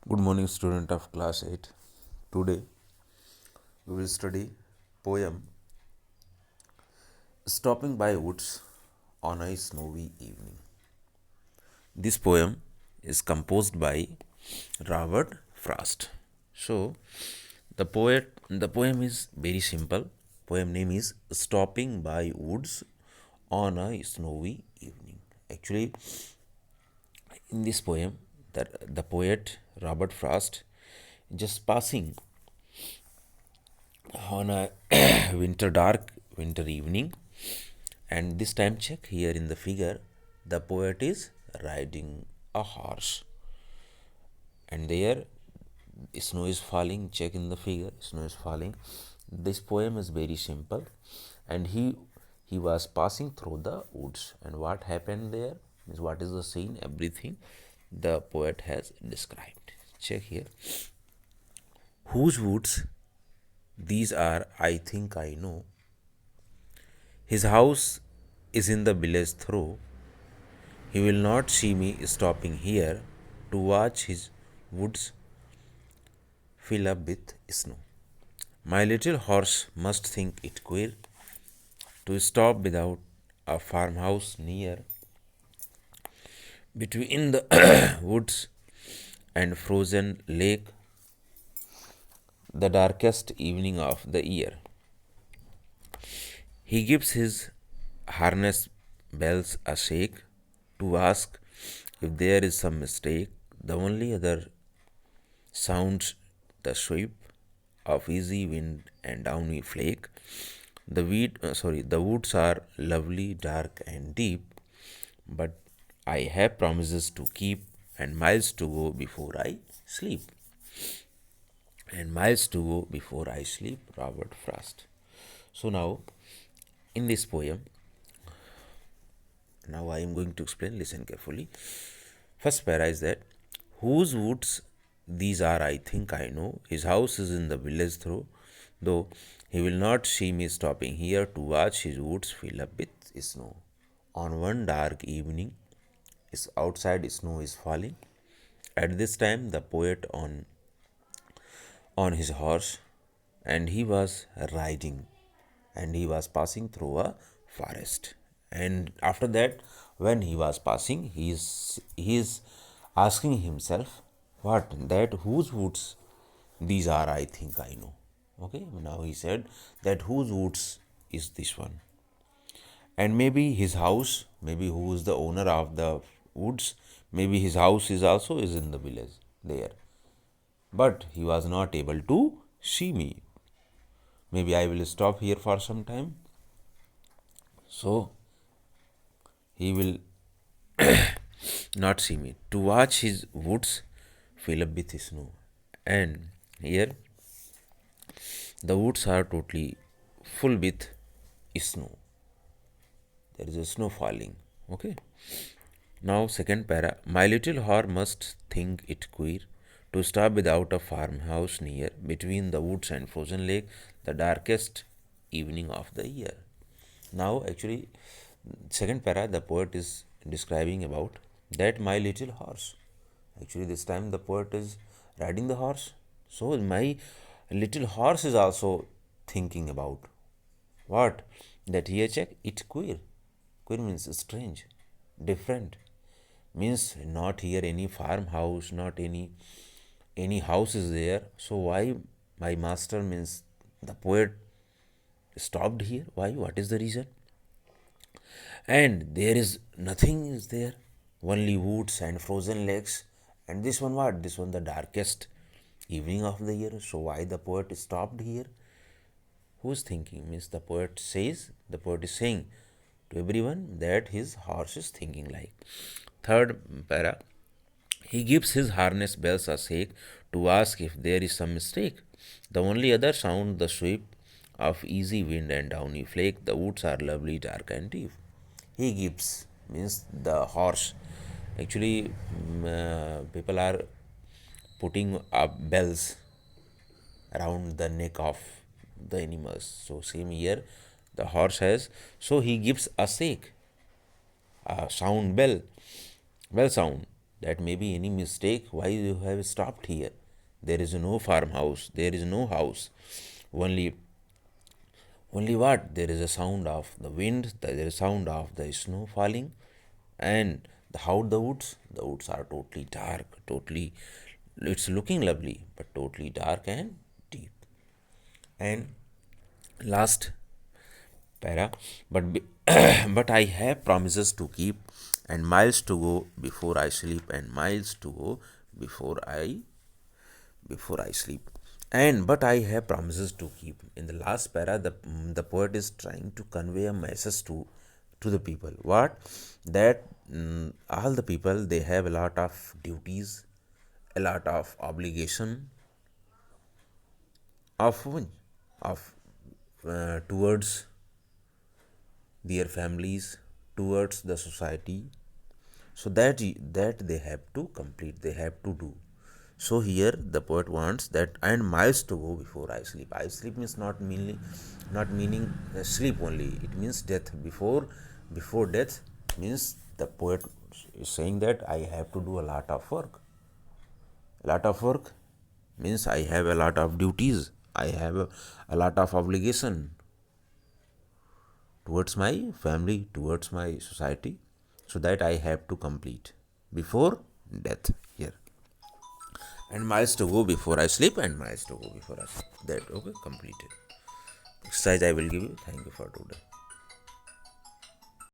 Good morning, student of class 8. Today we will study poem Stopping by Woods on a Snowy Evening. This poem is composed by Robert Frost. So the poem is very simple. Poem name is Stopping by Woods on a Snowy Evening. Actually, in this poem, the poet Robert Frost just passing on a dark winter evening, and this time check here in the figure, the poet is riding a horse, and there snow is falling. Check in the figure, snow is falling. This poem is very simple, and he was passing through the woods, and what happened there is, what is the scene, everything the poet has described. Check here. Whose woods these are, I think I know. His house is in the village through. He will not see me stopping here to watch his woods fill up with snow. My little horse must think it queer to stop without a farmhouse near, between the woods and frozen lake, the darkest evening of the year. He gives his harness bells a shake to ask if there is some mistake. The only other sounds the sweep of easy wind and downy flake. The woods are lovely, dark and deep, but I have promises to keep and miles to go before I sleep. And miles to go before I sleep, Robert Frost. So now, in this poem, now I am going to explain, listen carefully. First para is that, whose woods these are, I think I know. His house is in the village through, though he will not see me stopping here to watch his woods fill up with snow. On one dark evening, outside snow is falling. At this time, the poet on his horse, and he was riding, and he was passing through a forest. And after that, when he was passing, he is asking himself, what, that whose woods these are, I think I know. Okay, now he said that whose woods is this one, and maybe his house, maybe who is the owner of the woods, maybe his house is also is in the village there, but he was not able to see me. Maybe I will stop here for some time, so he will not see me to watch his woods fill up with snow. And here the woods are totally full with snow. There is a snow falling. Okay. Now second para. My little horse must think it queer to stop without a farmhouse near, between the woods and frozen lake, the darkest evening of the year. Now actually, second para, the poet is describing about that my little horse. Actually, this time the poet is riding the horse. So my little horse is also thinking about what, that here check it queer. Queer means strange, different. Means not here any farmhouse, not any house is there. So why my master, means the poet, stopped here? Why? What is the reason? And there is nothing is there, only woods and frozen lakes. And this one what? This one the darkest evening of the year. So why the poet stopped here? Who's thinking? Means the poet says, the poet is saying to everyone that his horse is thinking like. Third para, he gives his harness bells a shake to ask if there is some mistake. The only other sound the sweep of easy wind and downy flake. The woods are lovely, dark and deep. He gives means the horse. Actually, people are putting up bells around the neck of the animals. So same here, the horse has. So he gives a shake, a sound bell sound, That may be any mistake why you have stopped here. There is no farmhouse, there is no house. Only what? There is a sound of the wind, there is a sound of the snow falling, and how the woods are totally dark, totally, it's looking lovely, but totally dark and deep. And last para, but I have promises to keep, and miles to go before I sleep, and miles to go before I sleep. And but I have promises to keep. In the last para, the poet is trying to convey a message to the people. What? That all the people, they have a lot of duties, a lot of obligation of towards their families, towards the society, so that they have to complete, they have to do. So here the poet wants that, and miles to go before I sleep. I sleep means not meaning sleep only, it means death. Before death means, the poet is saying that I have to do a lot of work. A lot of work means I have a lot of duties, I have a lot of obligation towards my family, towards my society, so that I have to complete before death here. And miles to go before I sleep, and miles to go before I sleep. That okay, completed. Exercise I will give you. Thank you for today.